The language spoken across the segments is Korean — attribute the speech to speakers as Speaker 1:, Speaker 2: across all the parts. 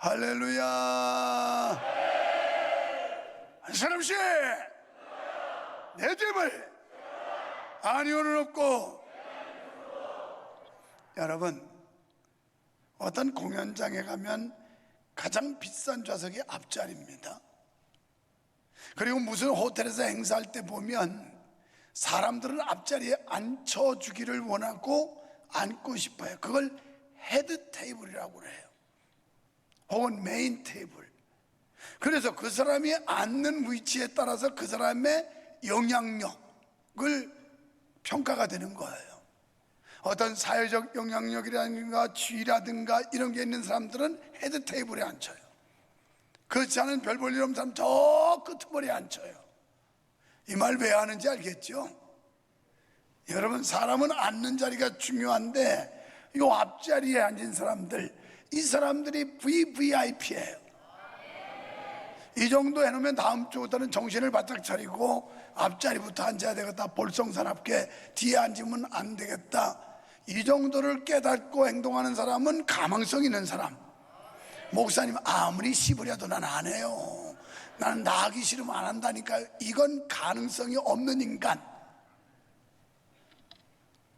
Speaker 1: 할렐루야. 한 사람씩 내 집을 아니오는 없고. 여러분, 어떤 공연장에 가면 가장 비싼 좌석이 앞자리입니다. 그리고 무슨 호텔에서 행사할 때 보면 사람들은 앞자리에 앉혀주기를 원하고 앉고 싶어요. 그걸 헤드 테이블이라고 그래요. 혹은 메인 테이블. 그래서 그 사람이 앉는 위치에 따라서 그 사람의 영향력을 평가가 되는 거예요. 어떤 사회적 영향력이라든가 지위라든가 이런 게 있는 사람들은 헤드 테이블에 앉혀요. 그렇지 않은 별 볼 일 없는 사람 저 끄트머리에 앉혀요. 이 말 왜 하는지 알겠죠? 여러분, 사람은 앉는 자리가 중요한데 이 앞자리에 앉은 사람들, 이 사람들이 VVIP예요. 이 정도 해놓으면 다음 주부터는 정신을 바짝 차리고 앞자리부터 앉아야 되겠다, 볼성사납게 뒤에 앉으면 안 되겠다, 이 정도를 깨닫고 행동하는 사람은 가망성 있는 사람. 목사님 아무리 씹으려도 난 안 해요, 나는 나가기 싫으면 안 한다니까요. 이건 가능성이 없는 인간.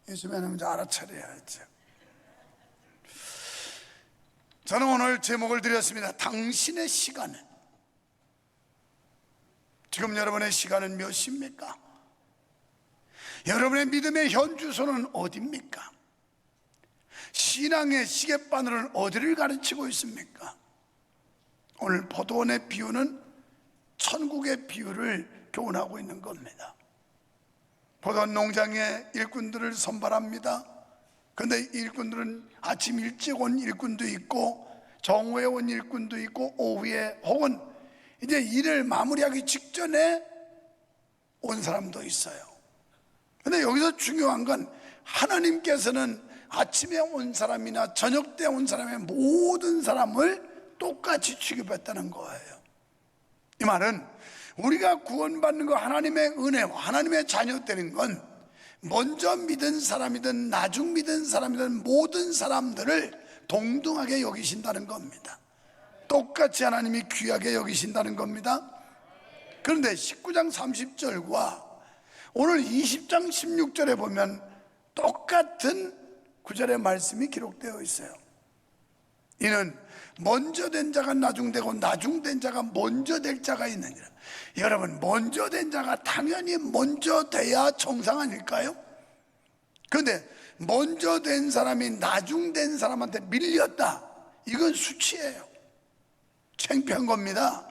Speaker 1: 요즘에는 이제 알아차려야죠. 저는 오늘 제목을 드렸습니다. 당신의 시간은. 지금 여러분의 시간은 몇 시입니까? 여러분의 믿음의 현주소는 어디입니까? 신앙의 시계바늘은 어디를 가르치고 있습니까? 오늘 포도원의 비유는 천국의 비유를 교훈하고 있는 겁니다. 포도원 농장에 일꾼들을 선발합니다. 그런데 일꾼들은 아침 일찍 온 일꾼도 있고 정오에 온 일꾼도 있고 오후에 혹은 이제 일을 마무리하기 직전에 온 사람도 있어요. 그런데 여기서 중요한 건 하나님께서는 아침에 온 사람이나 저녁 때 온 사람의 모든 사람을 똑같이 취급했다는 거예요. 이 말은 우리가 구원받는 거, 하나님의 은혜와 하나님의 자녀 되는 건 먼저 믿은 사람이든 나중 믿은 사람이든 모든 사람들을 동등하게 여기신다는 겁니다. 똑같이 하나님이 귀하게 여기신다는 겁니다. 그런데 19장 30절과 오늘 20장 16절에 보면 똑같은 구절의 말씀이 기록되어 있어요. 이는 먼저 된 자가 나중되고 나중된 자가 먼저 될 자가 있느니라. 여러분, 먼저 된 자가 당연히 먼저 돼야 정상 아닐까요? 그런데 먼저 된 사람이 나중된 사람한테 밀렸다, 이건 수치예요. 창피한 겁니다.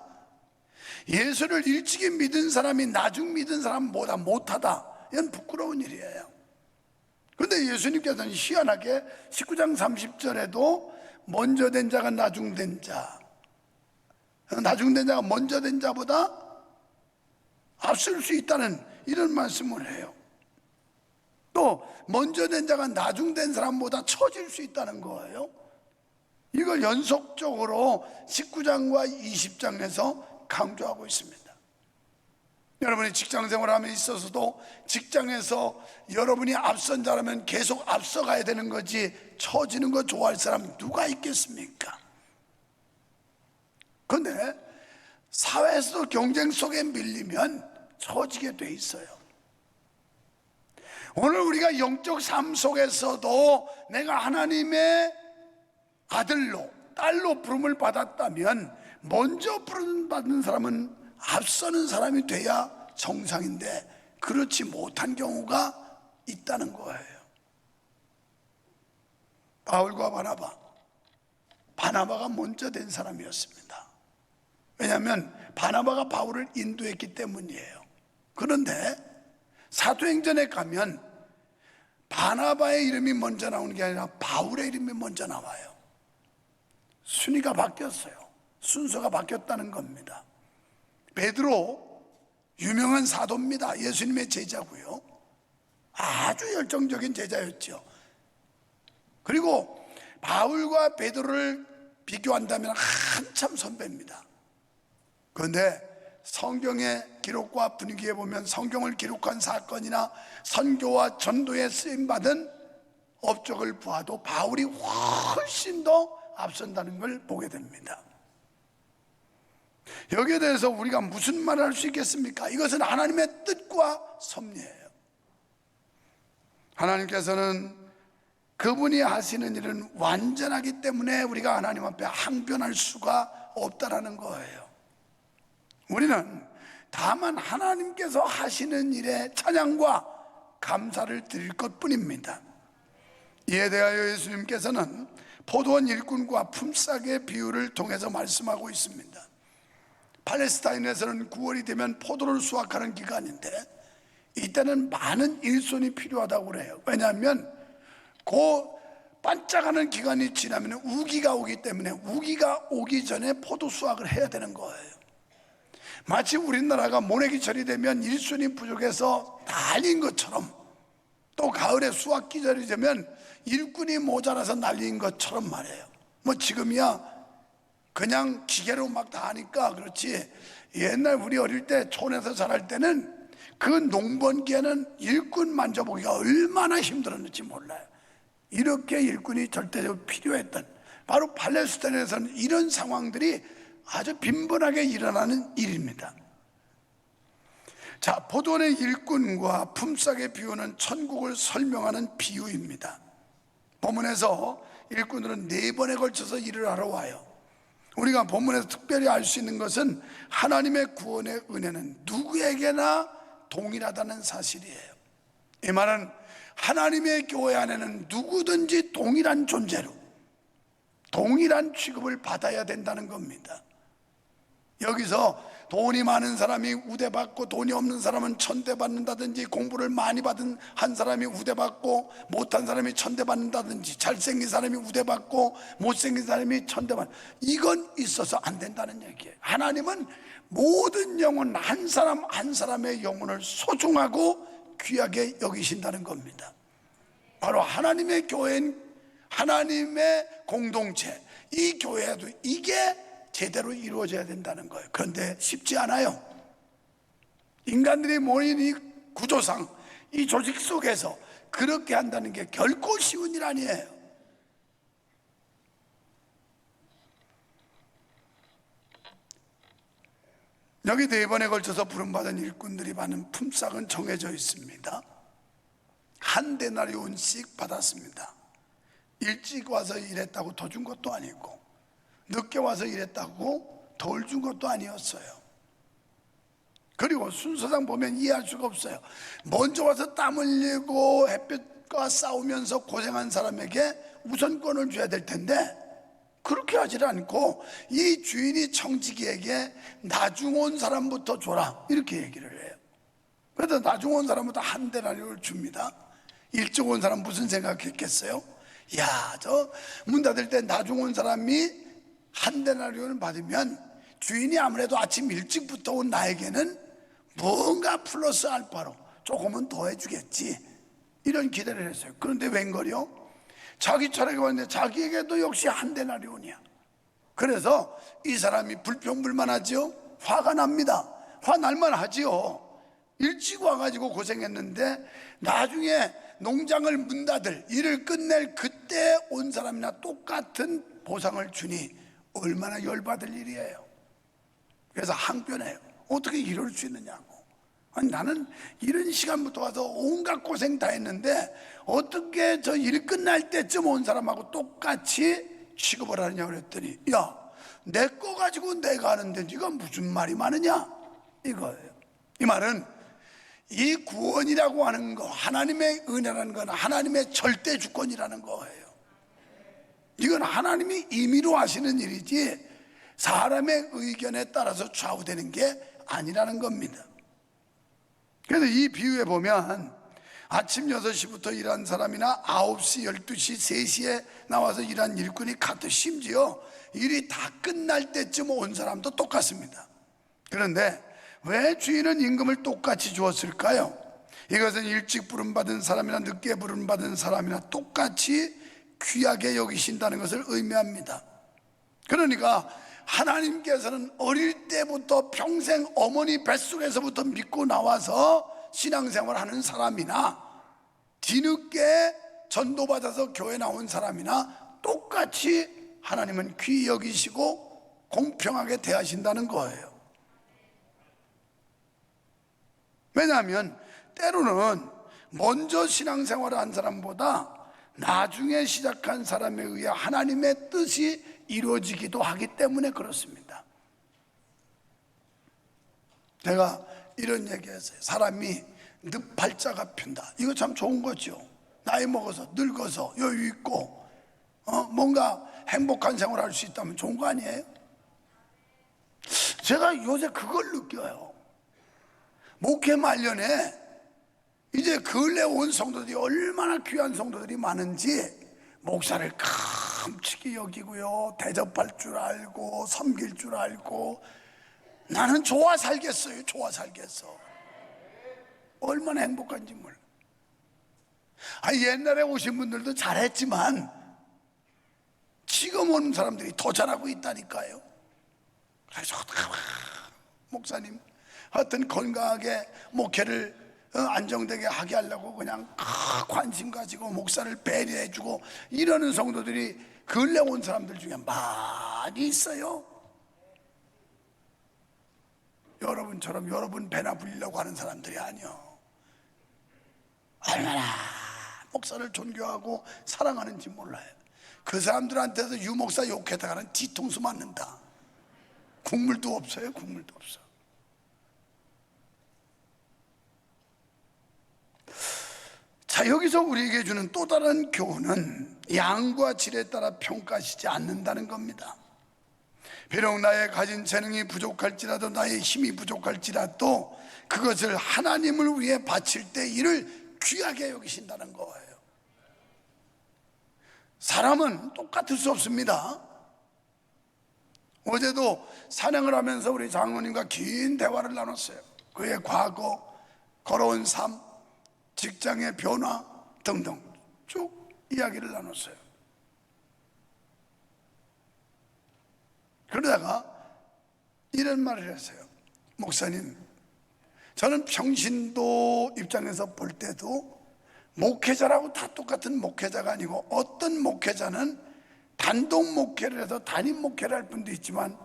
Speaker 1: 예수를 일찍이 믿은 사람이 나중 믿은 사람보다 못하다, 이건 부끄러운 일이에요. 그런데 예수님께서는 희한하게 19장 30절에도 먼저 된 자가 나중된 자, 나중된 자가 먼저 된 자보다 앞설 수 있다는 이런 말씀을 해요. 또 먼저 된 자가 나중된 사람보다 처질 수 있다는 거예요. 이걸 연속적으로 19장과 20장에서 강조하고 있습니다. 여러분이 직장생활함에 있어서도 직장에서 여러분이 앞선 자라면 계속 앞서가야 되는 거지 처지는 거 좋아할 사람 누가 있겠습니까? 그런데 사회에서도 경쟁 속에 밀리면 처지게 돼 있어요. 오늘 우리가 영적 삶 속에서도 내가 하나님의 아들로 딸로 부름을 받았다면 먼저 부름 받는 사람은 앞서는 사람이 돼야 정상인데 그렇지 못한 경우가 있다는 거예요. 바울과 바나바가 먼저 된 사람이었습니다. 왜냐하면 바나바가 바울을 인도했기 때문이에요. 그런데 사도행전에 가면 바나바의 이름이 먼저 나오는 게 아니라 바울의 이름이 먼저 나와요. 순위가 바뀌었어요. 순서가 바뀌었다는 겁니다. 베드로 유명한 사도입니다. 예수님의 제자고요. 아주 열정적인 제자였죠. 그리고 바울과 베드로를 비교한다면 한참 선배입니다. 그런데 성경의 기록과 분위기에 보면 성경을 기록한 사건이나 선교와 전도에 쓰임받은 업적을 보아도 바울이 훨씬 더 앞선다는 걸 보게 됩니다. 여기에 대해서 우리가 무슨 말을 할 수 있겠습니까? 이것은 하나님의 뜻과 섭리예요. 하나님께서는 그분이 하시는 일은 완전하기 때문에 우리가 하나님 앞에 항변할 수가 없다라는 거예요. 우리는 다만 하나님께서 하시는 일에 찬양과 감사를 드릴 것뿐입니다. 이에 대하여 예수님께서는 포도원 일꾼과 품삯의 비유를 통해서 말씀하고 있습니다. 팔레스타인에서는 9월이 되면 포도를 수확하는 기간인데 이때는 많은 일손이 필요하다고 그래요. 왜냐하면 그 반짝하는 기간이 지나면 우기가 오기 때문에 우기가 오기 전에 포도 수확을 해야 되는 거예요. 마치 우리나라가 모내기철이 되면 일손이 부족해서 난리인 것처럼, 또 가을에 수확 기절이 되면 일꾼이 모자라서 난리인 것처럼 말이에요. 뭐 지금이야 그냥 기계로 막 다 하니까 그렇지, 옛날 우리 어릴 때 촌에서 자랄 때는 그 농번기에는 일꾼 만져보기가 얼마나 힘들었는지 몰라요. 이렇게 일꾼이 절대적으로 필요했던, 바로 팔레스타인에서는 이런 상황들이 아주 빈번하게 일어나는 일입니다. 자, 포도원의 일꾼과 품삯의 비유는 천국을 설명하는 비유입니다. 본문에서 일꾼들은 4번에 걸쳐서 일을 하러 와요. 우리가 본문에서 특별히 알 수 있는 것은 하나님의 구원의 은혜는 누구에게나 동일하다는 사실이에요. 이 말은 하나님의 교회 안에는 누구든지 동일한 존재로 동일한 취급을 받아야 된다는 겁니다. 여기서 돈이 많은 사람이 우대받고 돈이 없는 사람은 천대받는다든지, 공부를 많이 받은 한 사람이 우대받고 못한 사람이 천대받는다든지, 잘생긴 사람이 우대받고 못생긴 사람이 천대받는, 이건 있어서 안 된다는 얘기예요. 하나님은 모든 영혼, 한 사람 한 사람의 영혼을 소중하고 귀하게 여기신다는 겁니다. 바로 하나님의 교회인 하나님의 공동체, 이 교회도 이게 제대로 이루어져야 된다는 거예요. 그런데 쉽지 않아요. 인간들이 모인 이 구조상, 이 조직 속에서 그렇게 한다는 게 결코 쉬운 일 아니에요. 여기 4번에 걸쳐서 부름받은 일꾼들이 받는 품삯은 정해져 있습니다. 한 데나리온씩 받았습니다. 일찍 와서 일했다고 더 준 것도 아니고, 늦게 와서 일했다고 덜 준 것도 아니었어요. 그리고 순서상 보면 이해할 수가 없어요. 먼저 와서 땀 흘리고 햇볕과 싸우면서 고생한 사람에게 우선권을 줘야 될 텐데 그렇게 하질 않고 이 주인이 청지기에게 나중 온 사람부터 줘라, 이렇게 얘기를 해요. 그래서 나중 온 사람부터 한 데나리온을 줍니다. 일찍 온 사람 무슨 생각했겠어요? 야, 저 문 닫을 때 나중 온 사람이 한 데나리온을 받으면 주인이 아무래도 아침 일찍부터 온 나에게는 뭔가 플러스 알파로 조금은 더 해주겠지, 이런 기대를 했어요. 그런데 웬걸요? 자기 차례가 왔는데 자기에게도 역시 한 데나리온이야. 그래서 이 사람이 불평불만하죠. 화가 납니다. 화날만 하지요. 일찍 와가지고 고생했는데 나중에 농장을 문 닫을 일을 끝낼 그때 온 사람이나 똑같은 보상을 주니 얼마나 열받을 일이에요. 그래서 항변해요. 어떻게 이럴 수 있느냐고. 아니, 나는 이런 시간부터 와서 온갖 고생 다 했는데 어떻게 저 일 끝날 때쯤 온 사람하고 똑같이 취급을 하느냐 그랬더니, 야, 내 거 가지고 내가 하는데 네가 무슨 말이 많으냐, 이거예요. 이 말은 이 구원이라고 하는 거, 하나님의 은혜라는 건 하나님의 절대 주권이라는 거예요. 이건 하나님이 임의로 하시는 일이지 사람의 의견에 따라서 좌우되는 게 아니라는 겁니다. 그래서 이 비유에 보면 아침 6시부터 일한 사람이나 9시, 12시, 3시에 나와서 일한 일꾼이 같은, 심지어 일이 다 끝날 때쯤 온 사람도 똑같습니다. 그런데 왜 주인은 임금을 똑같이 주었을까요? 이것은 일찍 부름받은 사람이나 늦게 부름받은 사람이나 똑같이 귀하게 여기신다는 것을 의미합니다. 그러니까 하나님께서는 어릴 때부터 평생 어머니 뱃속에서부터 믿고 나와서 신앙생활하는 사람이나 뒤늦게 전도받아서 교회 나온 사람이나 똑같이 하나님은 귀히 여기시고 공평하게 대하신다는 거예요. 왜냐하면 때로는 먼저 신앙생활을 한 사람보다 나중에 시작한 사람에 의해 하나님의 뜻이 이루어지기도 하기 때문에 그렇습니다. 제가 이런 얘기했어요. 사람이 늪팔자가 핀다. 이거 참 좋은 거죠. 나이 먹어서 늙어서 여유 있고 뭔가 행복한 생활을 할 수 있다면 좋은 거 아니에요? 제가 요새 그걸 느껴요. 목회 말년에 이제 근래 온 성도들이 얼마나 귀한 성도들이 많은지 목사를 깜찍이 여기고요, 대접할 줄 알고 섬길 줄 알고, 나는 좋아 살겠어요. 좋아 살겠어. 얼마나 행복한지 몰라. 옛날에 오신 분들도 잘했지만 지금 오는 사람들이 더 잘하고 있다니까요. 그래서 목사님 하여튼 건강하게 목회를 안정되게 하게 하려고 그냥 관심 가지고 목사를 배려해주고 이러는 성도들이 근래 온 사람들 중에 많이 있어요. 여러분처럼 여러분 배나 불리려고 하는 사람들이 아니요. 얼마나 목사를 존경하고 사랑하는지 몰라요. 그 사람들한테서 유목사 욕했다가는 뒤통수 맞는다. 국물도 없어요. 국물도 없어. 자, 여기서 우리에게 주는 또 다른 교훈은 양과 질에 따라 평가하시지 않는다는 겁니다. 비록 나의 가진 재능이 부족할지라도 나의 힘이 부족할지라도 그것을 하나님을 위해 바칠 때 이를 귀하게 여기신다는 거예요. 사람은 똑같을 수 없습니다. 어제도 찬양을 하면서 우리 장로님과 긴 대화를 나눴어요. 그의 과거, 걸어온 삶, 직장의 변화 등등 쭉 이야기를 나눴어요. 그러다가 이런 말을 했어요. 목사님, 저는 평신도 입장에서 볼 때도 목회자라고 다 똑같은 목회자가 아니고 어떤 목회자는 단독 목회를 해서 단임 목회를 할 분도 있지만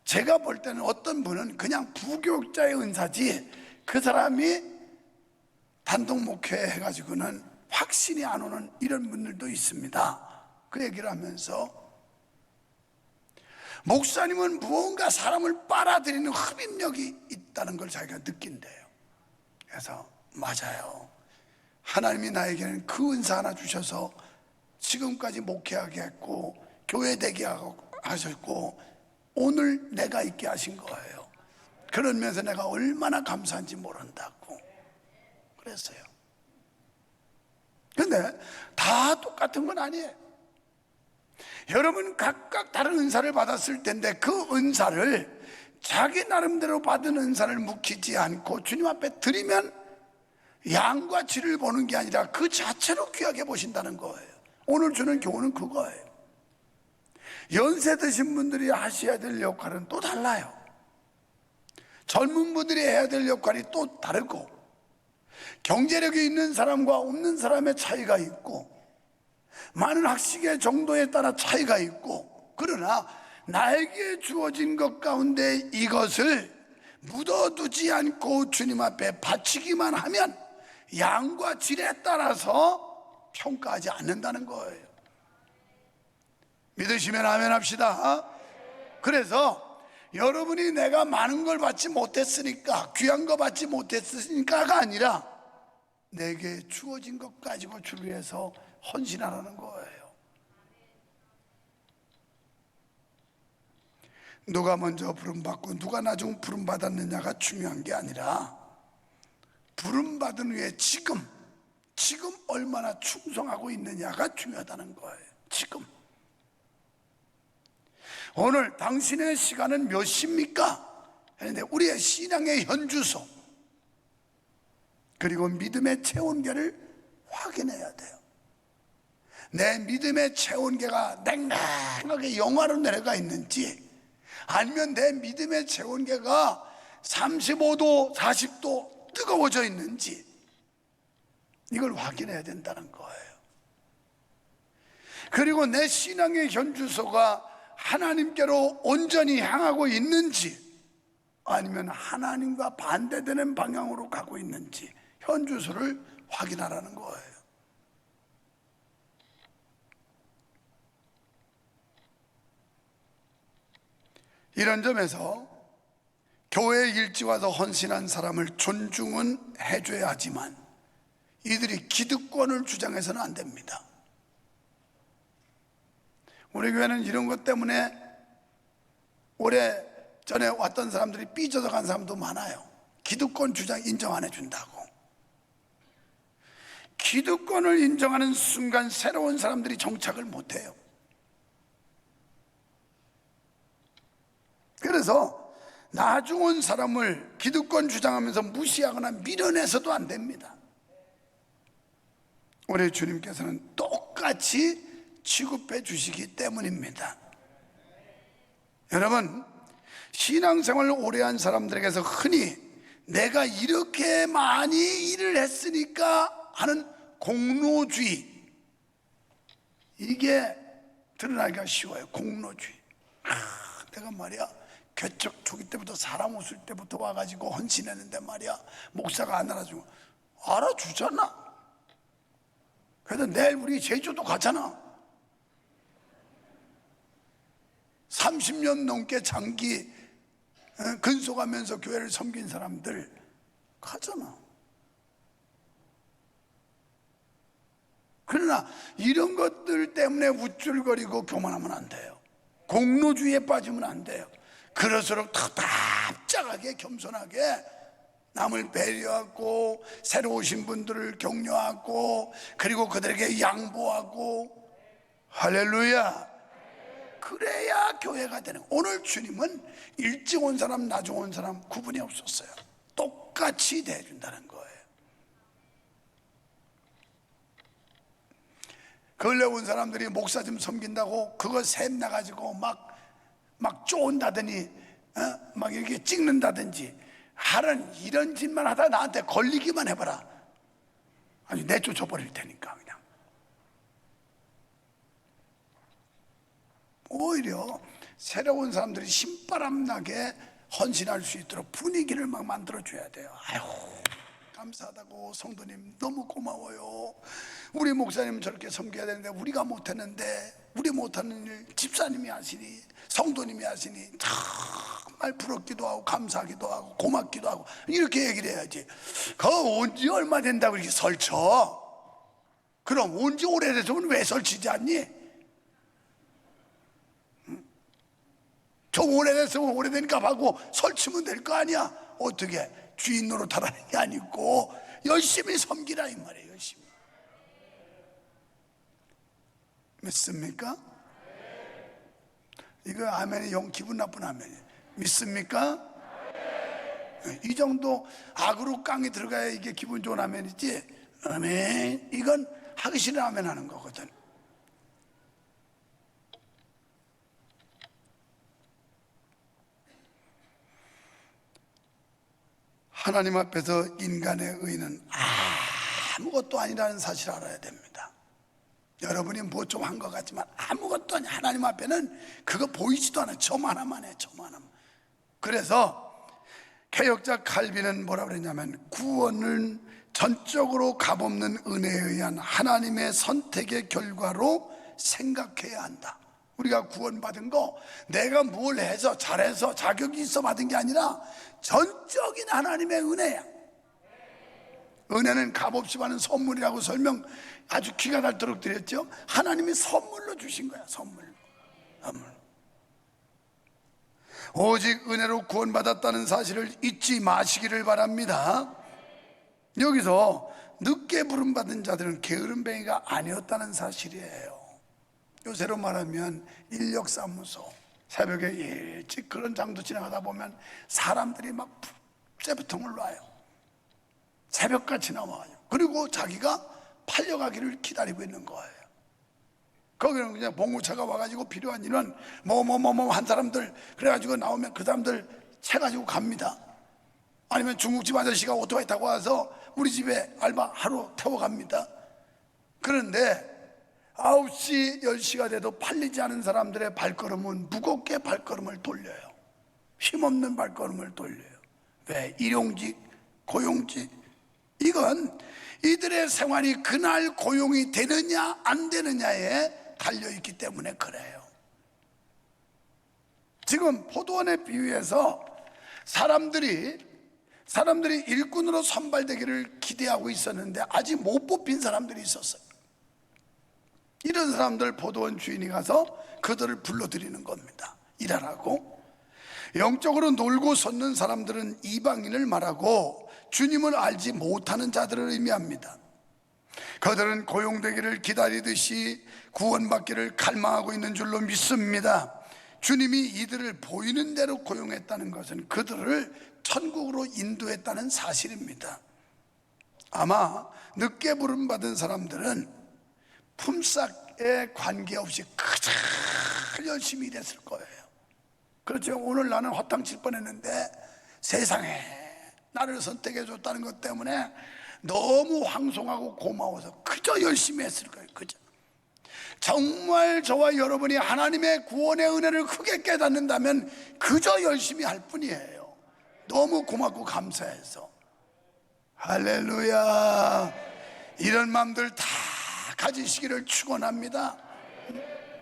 Speaker 1: 제가 볼 때는 어떤 분은 그냥 부교육자의 은사지 그 사람이 단독 목회 해가지고는 확신이 안 오는 이런 분들도 있습니다. 그 얘기를 하면서 목사님은 무언가 사람을 빨아들이는 흡입력이 있다는 걸 자기가 느낀대요. 그래서 맞아요. 하나님이 나에게는 그 은사 하나 주셔서 지금까지 목회하게 했고 교회 되게 하셨고 오늘 내가 있게 하신 거예요. 그러면서 내가 얼마나 감사한지 모른다고 그랬어요. 근데 다 똑같은 건 아니에요. 여러분 각각 다른 은사를 받았을 텐데 그 은사를 자기 나름대로 받은 은사를 묵히지 않고 주님 앞에 드리면 양과 질을 보는 게 아니라 그 자체로 귀하게 보신다는 거예요. 오늘 주는 교훈은 그거예요. 연세 드신 분들이 하셔야 될 역할은 또 달라요. 젊은 분들이 해야 될 역할이 또 다르고 경제력이 있는 사람과 없는 사람의 차이가 있고 많은 학식의 정도에 따라 차이가 있고 그러나 나에게 주어진 것 가운데 이것을 묻어두지 않고 주님 앞에 바치기만 하면 양과 질에 따라서 평가하지 않는다는 거예요. 믿으시면 아멘 합시다. 그래서 여러분이 내가 많은 걸 받지 못했으니까 귀한 거 받지 못했으니까가 아니라 내게 주어진 것 가지고 주를 위해서 헌신하라는 거예요. 누가 먼저 부름받고 누가 나중 부름받았느냐가 중요한 게 아니라 부름받은 후에 지금 얼마나 충성하고 있느냐가 중요하다는 거예요. 지금 오늘 당신의 시간은 몇 시입니까? 했는데 우리의 신앙의 현주소 그리고 믿음의 체온계를 확인해야 돼요. 내 믿음의 체온계가 냉랭하게 영하로 내려가 있는지 아니면 내 믿음의 체온계가 35도 40도 뜨거워져 있는지 이걸 확인해야 된다는 거예요. 그리고 내 신앙의 현주소가 하나님께로 온전히 향하고 있는지 아니면 하나님과 반대되는 방향으로 가고 있는지 현주소를 확인하라는 거예요. 이런 점에서 교회에 일찍 와서 헌신한 사람을 존중은 해줘야 하지만 이들이 기득권을 주장해서는 안 됩니다. 우리 교회는 이런 것 때문에 오래 전에 왔던 사람들이 삐져서 간 사람도 많아요. 기득권 주장 인정 안 해준다고. 기득권을 인정하는 순간 새로운 사람들이 정착을 못해요. 그래서 나중 온 사람을 기득권 주장하면서 무시하거나 밀어내서도 안 됩니다. 우리 주님께서는 똑같이 취급해 주시기 때문입니다. 여러분, 신앙생활을 오래 한 사람들에게서 흔히 내가 이렇게 많이 일을 했으니까 하는 공로주의, 이게 드러나기가 쉬워요. 공로주의. 내가 말이야 개척 초기 때부터 사람 웃을 때부터 와가지고 헌신했는데 말이야 목사가 안 알아주고. 알아주잖아. 그래도 내일 우리 제주도 가잖아. 30년 넘게 장기 근속하면서 교회를 섬긴 사람들 가잖아. 그러나 이런 것들 때문에 우쭐거리고 교만하면 안 돼요. 공로주의에 빠지면 안 돼요. 그럴수록 더 답장하게 겸손하게 남을 배려하고 새로 오신 분들을 격려하고 그리고 그들에게 양보하고. 할렐루야. 그래야 교회가 되는. 오늘 주님은 일찍 온 사람 나중 온 사람 구분이 없었어요. 똑같이 대해준다는 거예요. 근래 온 사람들이 목사 좀 섬긴다고 그거 샘 나가지고 막 쪼은다더니 막 이렇게 찍는다든지 하는 이런 짓만 하다 나한테 걸리기만 해봐라. 아니 내쫓아버릴 테니까 그냥. 오히려 새로운 사람들이 신바람 나게 헌신할 수 있도록 분위기를 막 만들어줘야 돼요. 아유 감사하다고, 성도님 너무 고마워요, 우리 목사님은 저렇게 섬겨야 되는데 우리가 못했는데 우리 못하는 일 집사님이 하시니 성도님이 하시니 정말 부럽기도 하고 감사하기도 하고 고맙기도 하고 이렇게 얘기를 해야지. 그거 온지 얼마 된다고 이렇게 설쳐? 그럼 온지 오래돼서는 왜 설치지 않니? 좀 오래됐으면 오래된 값하고 설치면 될 거 아니야. 어떻게 주인 노릇하라는 게 아니고 열심히 섬기라 이 말이에요. 열심히. 믿습니까? 이거 아멘이 영 기분 나쁜 아멘이에요. 믿습니까? 이 정도 악으로 깡이 들어가야 이게 기분 좋은 아멘이지. 아멘, 이건 하기 싫은 아멘 하는 거거든. 하나님 앞에서 인간의 의는 아무것도 아니라는 사실을 알아야 됩니다. 여러분이 뭐 좀 한 것 같지만 아무것도 아니. 하나님 앞에는 그거 보이지도 않아요. 점 하나만 해, 점 하나만. 그래서 개혁자 칼빈은 뭐라 그랬냐면 구원은 전적으로 값없는 은혜에 의한 하나님의 선택의 결과로 생각해야 한다. 우리가 구원받은 거 내가 뭘 해서 잘해서 자격이 있어 받은 게 아니라 전적인 하나님의 은혜야. 은혜는 값없이 받는 선물이라고 설명 아주 기가 닳도록 드렸죠. 하나님이 선물로 주신 거야. 선물. 오직 은혜로 구원받았다는 사실을 잊지 마시기를 바랍니다. 여기서 늦게 부름받은 자들은 게으름뱅이가 아니었다는 사실이에요. 요새로 말하면 인력사무소, 새벽에 일찍 그런 장도 지나가다 보면 사람들이 막 쇠부통을 놔요. 새벽같이 나와요. 그리고 자기가 팔려가기를 기다리고 있는 거예요. 거기는 그냥 봉고차가 와가지고 필요한 일은 한 사람들 그래가지고 나오면 그 사람들 채 가지고 갑니다. 아니면 중국집 아저씨가 오토바이 타고 와서 우리 집에 알바 하루 태워갑니다. 그런데 9시, 10시가 돼도 팔리지 않은 사람들의 발걸음은 무겁게 발걸음을 돌려요. 힘없는 발걸음을 돌려요. 왜? 일용직, 고용직. 이건 이들의 생활이 그날 고용이 되느냐 안 되느냐에 달려있기 때문에 그래요. 지금 포도원의 비유에서 사람들이 일꾼으로 선발되기를 기대하고 있었는데 아직 못 뽑힌 사람들이 있었어요. 이런 사람들 포도원 주인이 가서 그들을 불러들이는 겁니다. 일하라고. 영적으로 놀고 솟는 사람들은 이방인을 말하고 주님을 알지 못하는 자들을 의미합니다. 그들은 고용되기를 기다리듯이 구원받기를 갈망하고 있는 줄로 믿습니다. 주님이 이들을 보이는 대로 고용했다는 것은 그들을 천국으로 인도했다는 사실입니다. 아마 늦게 부름받은 사람들은 품삯에 관계없이 그저 열심히 일했을 거예요. 그렇죠. 오늘 나는 허탕칠 뻔했는데 세상에 나를 선택해 줬다는 것 때문에 너무 황송하고 고마워서 그저 열심히 했을 거예요. 그저. 정말 저와 여러분이 하나님의 구원의 은혜를 크게 깨닫는다면 그저 열심히 할 뿐이에요. 너무 고맙고 감사해서. 할렐루야. 이런 마음들 다 가지시기를 축원합니다.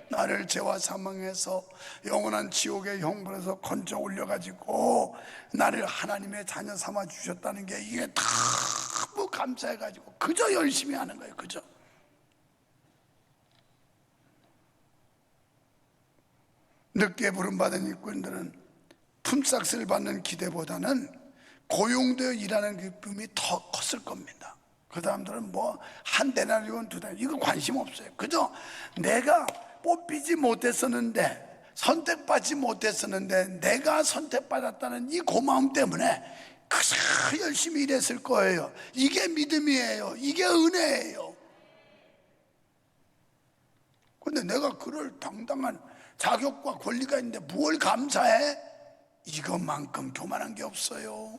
Speaker 1: 나를 죄와 사망에서 영원한 지옥의 형벌에서 건져 올려가지고 나를 하나님의 자녀 삼아 주셨다는 게 이게 너무 감사해가지고 그저 열심히 하는 거예요. 그저. 늦게 부름받은 일꾼들은 품삯을 받는 기대보다는 고용되어 일하는 기쁨이 더 컸을 겁니다. 그 사람들은 뭐 한 데나리온 두 데나리온 이거 관심 없어요. 그저 내가 뽑히지 못했었는데 선택받지 못했었는데 내가 선택받았다는 이 고마움 때문에 그저 열심히 일했을 거예요. 이게 믿음이에요. 이게 은혜예요. 근데 내가 그럴 당당한 자격과 권리가 있는데 뭘 감사해? 이것만큼 교만한 게 없어요.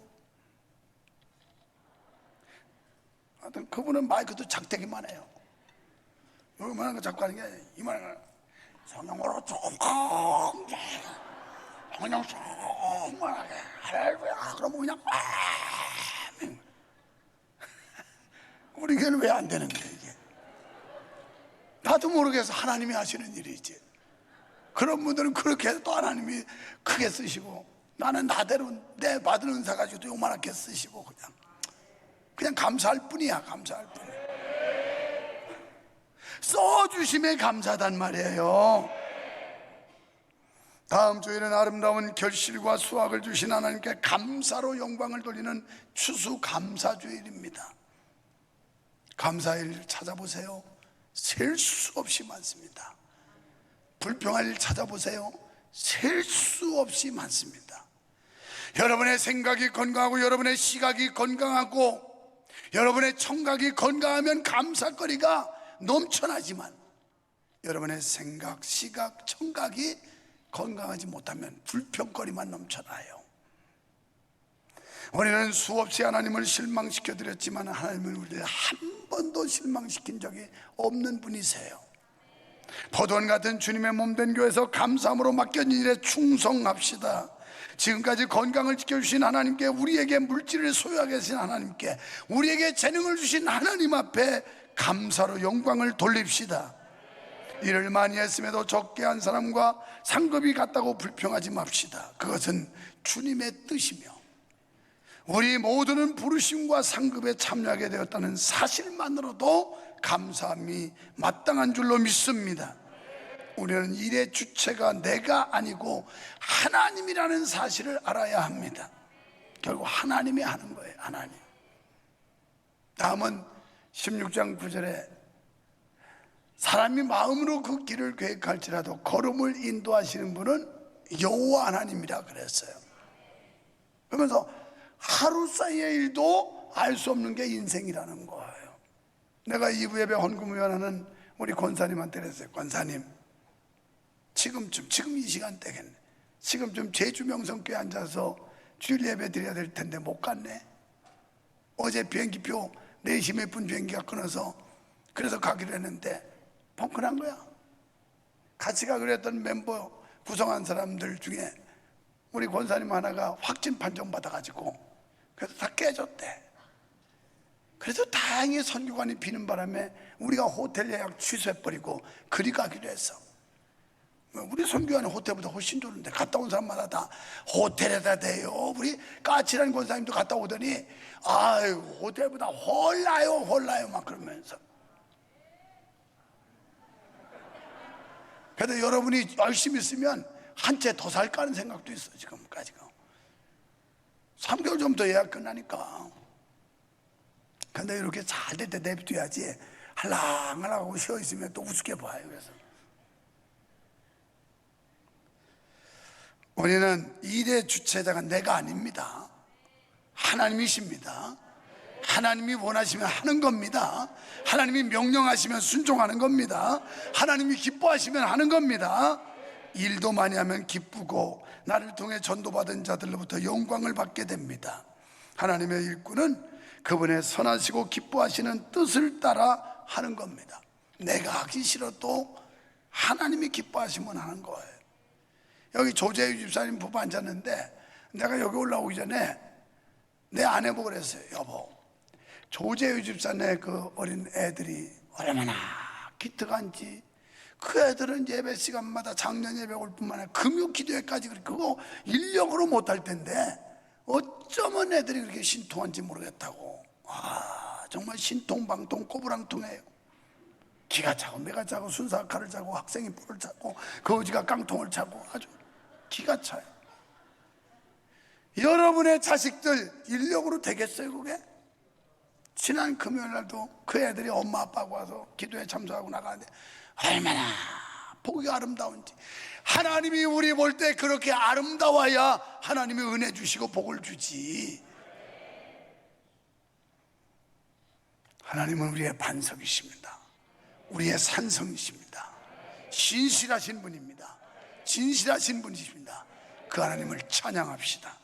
Speaker 1: 하여튼 그분은 마이크도 작대기만 해요. 요만한 거 잡고 하는 게 아니라 이만한 거 성령으로 성령 충만하게 할렐루야 그러면 그냥 아멘. 우리 교회는 왜 안 되는 거야 이게? 나도 모르겠어. 하나님이 하시는 일이지. 그런 분들은 그렇게 해서 또 하나님이 크게 쓰시고 나는 나대로 내 받은 은사 가지고도 요만하게 쓰시고 그냥 감사할 뿐이야. 감사할 뿐. 써주심에 감사하단 말이에요. 다음 주에는 아름다운 결실과 수확을 주신 하나님께 감사로 영광을 돌리는 추수감사주일입니다. 감사일 찾아보세요. 셀 수 없이 많습니다. 불평할 일 찾아보세요. 셀 수 없이 많습니다. 여러분의 생각이 건강하고 여러분의 시각이 건강하고 여러분의 청각이 건강하면 감사거리가 넘쳐나지만 여러분의 생각, 시각, 청각이 건강하지 못하면 불평거리만 넘쳐나요. 우리는 수없이 하나님을 실망시켜 드렸지만 하나님은 우리를 한 번도 실망시킨 적이 없는 분이세요. 포도원 같은 주님의 몸된 교회에서 감사함으로 맡겨진 일에 충성합시다. 지금까지 건강을 지켜주신 하나님께, 우리에게 물질을 소유하게 하신 하나님께, 우리에게 재능을 주신 하나님 앞에 감사로 영광을 돌립시다. 일을 많이 했음에도 적게 한 사람과 상급이 같다고 불평하지 맙시다. 그것은 주님의 뜻이며 우리 모두는 부르심과 상급에 참여하게 되었다는 사실만으로도 감사함이 마땅한 줄로 믿습니다. 우리는 일의 주체가 내가 아니고 하나님이라는 사실을 알아야 합니다. 결국 하나님이 하는 거예요. 하나님. 다음은 16장 9절에 사람이 마음으로 그 길을 계획할지라도 걸음을 인도하시는 분은 여호와 하나님이라 그랬어요. 그러면서 하루 사이의 일도 알 수 없는 게 인생이라는 거예요. 내가 2부 예배 헌금위원하는 우리 권사님한테 그랬어요. 권사님, 지금 이 시간대겠네. 지금쯤 제주 명성교회 앉아서 주일 예배 드려야 될 텐데 못 갔네. 어제 비행기표 4시 몇 분 비행기가 끊어서 그래서 가기로 했는데 펑크난 거야. 같이 가기로 했던 멤버 구성한 사람들 중에 우리 권사님 하나가 확진 판정 받아가지고 그래서 다 깨졌대. 그래서 다행히 선교관이 비는 바람에 우리가 호텔 예약 취소해버리고 그리 가기로 했어. 우리 선교관이 호텔보다 훨씬 좋은데 갔다 온 사람마다 다 호텔에다 대요. 우리 까칠한 권사님도 갔다 오더니 아유 호텔보다 홀라요 막 그러면서. 그래도 여러분이 열심히 쓰면 한 채 더 살까 하는 생각도 있어. 지금까지 3개월 전부터 예약 끝나니까. 근데 이렇게 잘 될 때 내비둬야지 할랑할랑하고 쉬어있으면 또 우습게 봐요. 그래서 우리는 일의 주체자가 내가 아닙니다. 하나님이십니다. 하나님이 원하시면 하는 겁니다. 하나님이 명령하시면 순종하는 겁니다. 하나님이 기뻐하시면 하는 겁니다. 일도 많이 하면 기쁘고 나를 통해 전도받은 자들로부터 영광을 받게 됩니다. 하나님의 일꾼은 그분의 선하시고 기뻐하시는 뜻을 따라 하는 겁니다. 내가 하기 싫어도 하나님이 기뻐하시면 하는 거예요. 여기 조재유 집사님 부부 앉았는데 내가 여기 올라오기 전에 내 아내 보고 그랬어요. 여보, 조재유 집사네 그 어린 애들이 얼마나 기특한지. 그 애들은 예배 시간마다 작년 예배 올 뿐만 아니라 금요 기도회까지 그거 인력으로 못할 텐데 어쩌면 애들이 그렇게 신통한지 모르겠다고. 정말 신통방통 꼬부랑통해요. 기가 차고 매가 차고 순사칼을 차고 학생이 뿔을 차고 거지가 깡통을 차고 아주 기가 차요. 여러분의 자식들 인력으로 되겠어요 그게? 지난 금요일 날도 그 애들이 엄마 아빠가 와서 기도에 참석하고 나가는데 얼마나 보기가 아름다운지. 하나님이 우리 볼 때 그렇게 아름다워야 하나님이 은혜 주시고 복을 주지. 하나님은 우리의 반석이십니다. 우리의 산성이십니다. 신실하신 분입니다. 진실하신 분이십니다. 그 하나님을 찬양합시다.